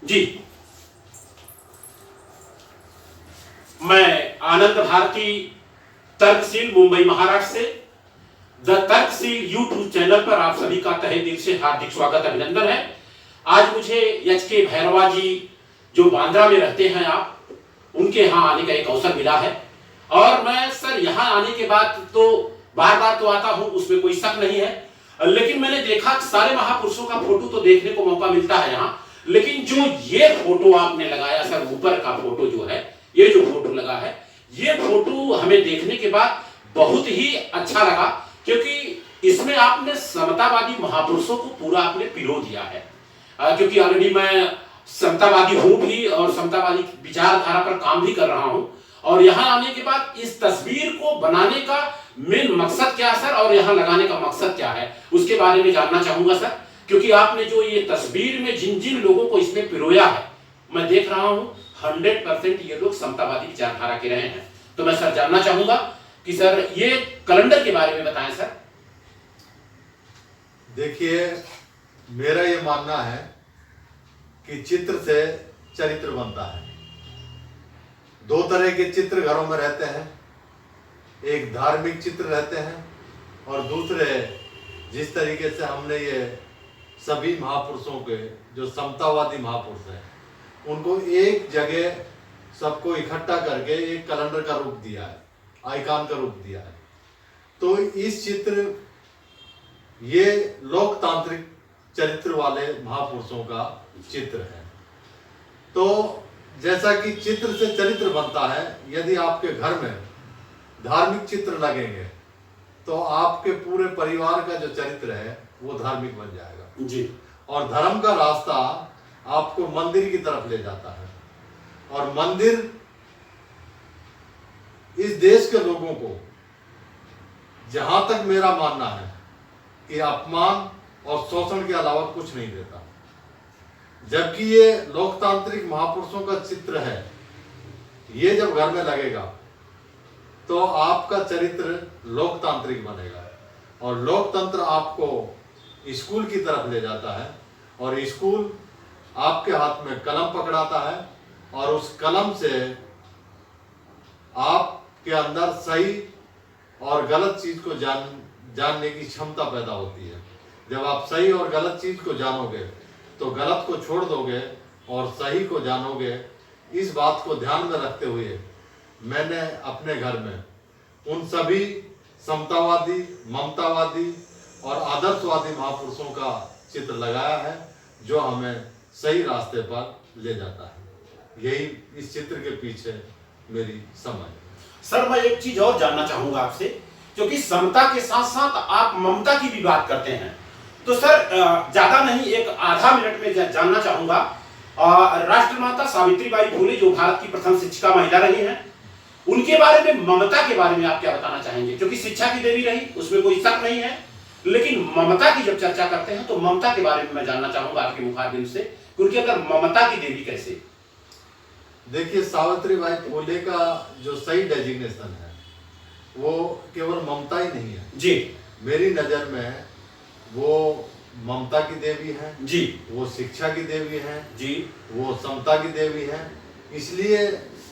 जी, मैं आनंद भारती तर्कशील मुंबई महाराष्ट्र से the तर्कशील YouTube channel पर आप सभी का तहे दिल से हार्दिक स्वागत अभिनंदन है। आज मुझे एच.के. भैरवा जी जो बांद्रा में रहते हैं आप उनके यहाँ आने का एक अवसर मिला है और मैं सर यहाँ आने के बाद तो बार बार तो आता हूँ, उसमें कोई शक नहीं है, लेकिन मैंने देखा सारे महापुरुषों का फोटो तो देखने को मौका मिलता है यहाँ, लेकिन जो ये फोटो आपने लगाया सर, ऊपर का फोटो जो है, ये जो फोटो लगा है, ये फोटो हमें देखने के बाद बहुत ही अच्छा लगा क्योंकि इसमें आपने समतावादी महापुरुषों को पूरा आपने पिरो दिया है। क्योंकि ऑलरेडी मैं समतावादी हूं भी और समतावादी विचारधारा पर काम भी कर रहा हूं और यहां आने के बाद इस तस्वीर को बनाने का मेन मकसद क्या है सर और यहां लगाने का मकसद क्या है उसके बारे में जानना चाहूंगा सर, क्योंकि आपने जो ये तस्वीर में जिन जिन लोगों को इसमें पिरोया है मैं देख रहा हूं 100% ये लोग समतावादी विचारधारा के रहे हैं। तो मैं सर जानना चाहूंगा कि सर ये कैलेंडर के बारे में बताएं सर। देखिए, मेरा ये मानना है कि चित्र से चरित्र बनता है। दो तरह के चित्र घरों में रहते हैं, एक धार्मिक चित्र रहते हैं और दूसरे जिस तरीके से हमने ये सभी महापुरुषों के जो समतावादी महापुरुष हैं उनको एक जगह सबको इकट्ठा करके एक कैलेंडर का रूप दिया है, आइकॉन का रूप दिया है। तो इस चित्र ये लोकतांत्रिक चरित्र वाले महापुरुषों का चित्र है। तो जैसा कि चित्र से चरित्र बनता है, यदि आपके घर में धार्मिक चित्र लगेंगे तो आपके पूरे परिवार का जो चरित्र है वो धार्मिक बन जाएगा जी। और धर्म का रास्ता आपको मंदिर की तरफ ले जाता है और मंदिर इस देश के लोगों को, जहां तक मेरा मानना है, कि अपमान और शोषण के अलावा कुछ नहीं देता। जबकि ये लोकतांत्रिक महापुरुषों का चित्र है, ये जब घर में लगेगा तो आपका चरित्र लोकतांत्रिक बनेगा और लोकतंत्र आपको स्कूल की तरफ ले जाता है और स्कूल आपके हाथ में कलम पकड़ाता है और उस कलम से आपके अंदर सही और गलत चीज को जानने की क्षमता पैदा होती है। जब आप सही और गलत चीज को जानोगे तो गलत को छोड़ दोगे और सही को जानोगे। इस बात को ध्यान में रखते हुए मैंने अपने घर में उन सभी समतावादी, ममतावादी और आदर्शवादी महापुरुषों का चित्र लगाया है जो हमें सही रास्ते पर ले जाता है। यही इस चित्र के पीछे मेरी समझ है। सर मैं एक चीज और जानना चाहूंगा आपसे, क्योंकि समता के साथ साथ आप ममता की भी बात करते हैं, तो सर ज्यादा नहीं एक आधा मिनट में जानना चाहूंगा, राष्ट्रमाता सावित्रीबाई फुले जो भारत की प्रथम शिक्षिका महिला रही हैं, उनके बारे में, ममता के बारे में आप क्या बताना चाहेंगे? क्योंकि शिक्षा की देवी रही, उसमें कोई शक नहीं है, लेकिन ममता की जब चर्चा करते हैं तो ममता के बारे में मैं जानना चाहूंगा आपके मुखारबिंद से, क्योंकि अगर ममता की देवी कैसे? देखिए, सावित्रीबाई फुले का जो सही डेजिग्नेशन है वो केवल ममता ही नहीं है जी। मेरी नजर में वो ममता की देवी है जी, वो शिक्षा की देवी है जी, वो समता की देवी है। इसलिए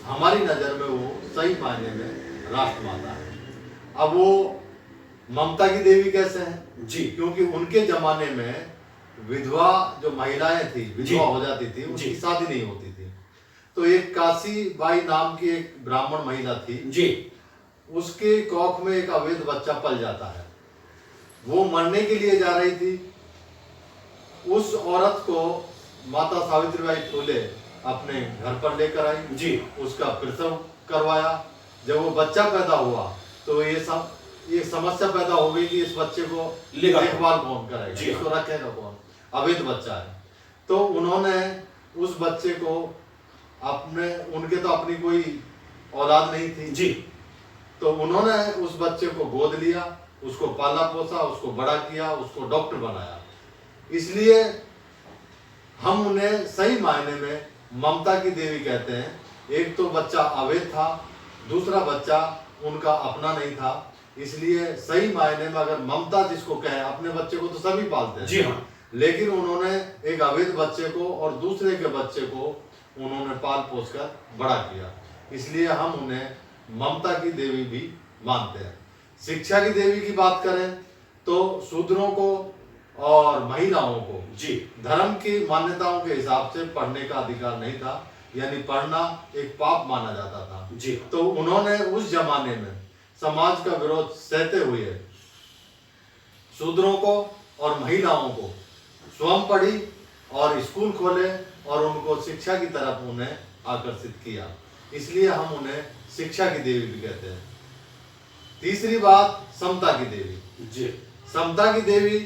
हमारी नजर में वो सही मायने में राष्ट्रमाता है। अब वो ममता की देवी कैसे है जी? क्योंकि उनके जमाने में विधवा जो महिलाएं थी, विधवा हो जाती थी, उनकी शादी नहीं होती थी। तो एक काशी बाई नाम की एक ब्राह्मण महिला थी जी, उसके कोख में एक अवैध बच्चा पल जाता है। वो मरने के लिए जा रही थी। उस औरत को माता सावित्रीबाई फुले अपने घर पर लेकर आई जी, उसका प्रसव करवाया। जब वो बच्चा पैदा हुआ तो ये समस्या पैदा हो गई कि इस बच्चे को देखभाल कौन करेगा, इसको रखेगा कौन, अवैध बच्चा है। तो उन्होंने उस बच्चे को उनके तो अपनी कोई औलाद नहीं थी जी, तो उन्होंने उस बच्चे को गोद लिया, उसको पाला पोसा, उसको बड़ा किया, उसको डॉक्टर बनाया। इसलिए हम उन्हें सही मायने में ममता की देवी कहते हैं। एक तो बच्चा अवैध था, दूसरा बच्चा उनका अपना नहीं था। इसलिए सही मायने में अगर ममता जिसको कहें, अपने बच्चे को तो सभी पालते हैं जी हाँ, लेकिन उन्होंने एक अवैध बच्चे को और दूसरे के बच्चे को उन्होंने पाल पोस कर बड़ा किया। इसलिए हम उन्हें ममता की देवी भी मानते हैं। शिक्षा की देवी की बात करें तो शूद्रों को और महिलाओं को जी धर्म की मान्यताओं के हिसाब से पढ़ने का अधिकार नहीं था, यानी पढ़ना एक पाप माना जाता था जी। तो उन्होंने उस जमाने में समाज का विरोध सहते हुए शूद्रों को और महिलाओं को स्वयं पढ़ी और स्कूल खोले और उनको शिक्षा की तरफ उन्हें आकर्षित किया। इसलिए हम उन्हें शिक्षा की देवी भी कहते हैं। तीसरी बात, समता की देवी जी। समता की देवी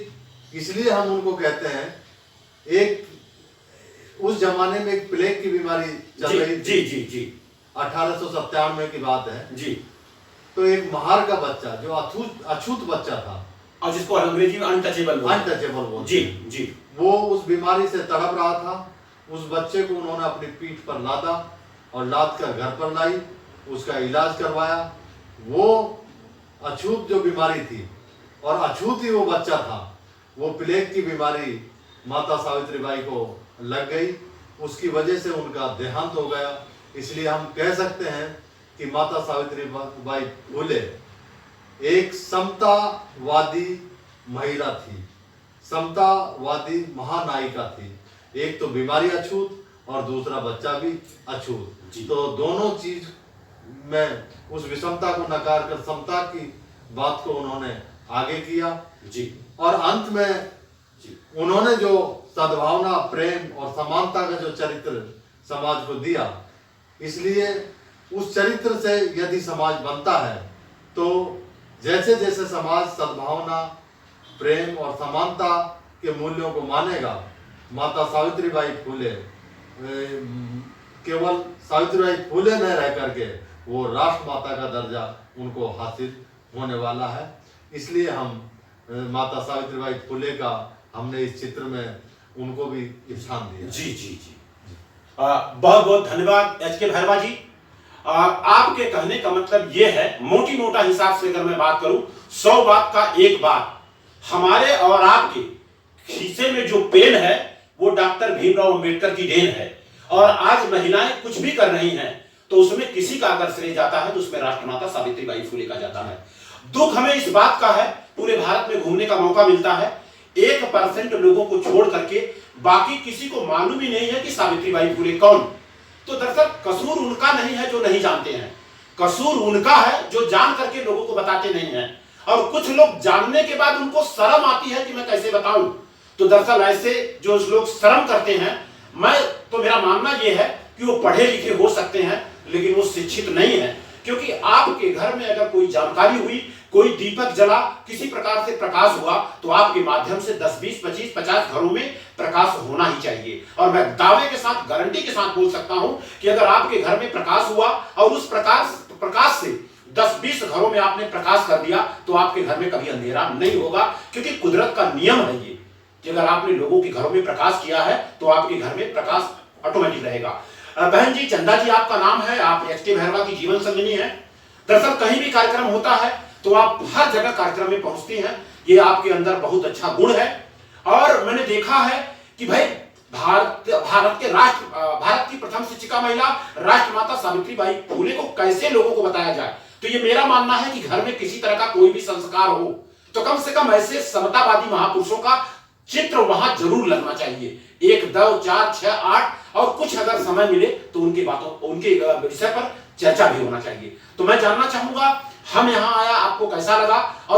इसलिए हम उनको कहते हैं, एक उस जमाने में एक प्लेग की बीमारी चल रही थी। जी जी जी 1897 की बात है जी। तो एक महार का बच्चा जो अछूत बच्चा था, और जिसको अंग्रेजी में अनटचेबल बोलते जी हैं, जी, वो उस बीमारी से तड़प रहा था। उस बच्चे को उन्होंने अपनी पीठ पर लादा और लाद कर घर पर लाई, उसका इलाज करवाया। वो अछूत जो बीमारी थी और अछूत ही वो बच्चा था, वो प्लेग की बीमारी माता सावित्रीबाई को लग गई, उसकी वजह से उनका देहांत हो गया। इसलिए हम कह सकते हैं कि माता सावित्रीबाई फुले एक समतावादी महिला थी, समतावादी महानायिका थी। एक तो बीमारी अछूत और दूसरा बच्चा भी अछूत, तो दोनों चीज में उस विषमता को नकार कर समता की बात को उन्होंने आगे किया जी। और अंत में उन्होंने जो सद्भावना, प्रेम और समानता का जो चरित्र समाज को दिया, इसलिए उस चरित्र से यदि समाज बनता है तो जैसे जैसे समाज सद्भावना, प्रेम और समानता के मूल्यों को मानेगा, माता सावित्रीबाई फुले केवल सावित्रीबाई फुले न रह करके वो राष्ट्र माता का दर्जा उनको हासिल होने वाला है। इसलिए हम माता सावित्रीबाई फुले का हमने इस चित्र में उनको भी स्थान दिया। जी जी जी। बहुत बहुत धन्यवाद एच.के. भैरवा जी। आपके कहने का मतलब ये है, मोटी मोटा हिसाब से अगर मैं बात करूं, 100 बात का एक बात, हमारे और आपके खीसे में जो पेन है वो डॉक्टर भीमराव अंबेडकर की देन है। और आज महिलाएं कुछ भी कर रही हैं तो उसमें किसी का अगर श्रेय जाता है तो उसमें राष्ट्रमाता सावित्रीबाई फुले का जाता है। दुख हमें इस बात का है, पूरे भारत में घूमने का मौका मिलता है, 1% लोगों को छोड़ करके बाकी किसी को मालूम ही नहीं है कि सावित्रीबाई फुले कौन। तो दरअसल कसूर उनका नहीं है जो नहीं जानते हैं, कसूर उनका है जो जान करके लोगों को बताते नहीं हैं। और कुछ लोग जानने के बाद उनको शर्म आती है कि मैं कैसे बताऊं। तो दरअसल ऐसे जो लोग शर्म करते हैं, मेरा मानना यह है कि वो पढ़े लिखे हो सकते हैं लेकिन वो शिक्षित नहीं है। क्योंकि आपके घर में अगर कोई जानकारी हुई, कोई दीपक जला, किसी प्रकार से प्रकाश हुआ, तो आपके माध्यम से 10, 20, 25, 50 घरों में प्रकाश होना ही चाहिए। और मैं दावे के साथ, गारंटी के साथ बोल सकता हूं कि अगर आपके घर में प्रकाश हुआ और उस प्रकाश से 10-20 घरों में आपने प्रकाश कर दिया तो आपके घर में कभी अंधेरा नहीं होगा। क्योंकि कुदरत का नियम है ये कि अगर आपने लोगों के घरों में प्रकाश किया है तो आपके घर में प्रकाश ऑटोमेटिक रहेगा। बहन जी, चंदा जी आपका नाम है, आप एच.के. भैरवा की जीवन संगिनी है। दरअसल कहीं भी कार्यक्रम होता है तो आप हर जगह कार्यक्रम में पहुंचती हैं, ये आपके अंदर बहुत अच्छा गुण है। और मैंने देखा है कि भाई भारत की प्रथम शिक्षिका महिला राष्ट्रमाता सावित्रीबाई फुले को कैसे लोगों को बताया जाए। तो ये मेरा मानना है कि घर में किसी तरह का कोई भी संस्कार हो तो कम से कम ऐसे समतावादी महापुरुषों का चित्र वहां जरूर लगना चाहिए। 1, 2, 4, 6, 8 और कुछ अगर समय मिले तो उनके विषय पर चर्चा भी होना चाहिए। तो मैं जानना चाहूंगा, हम यहाँ आया, आपको कैसा लगा? और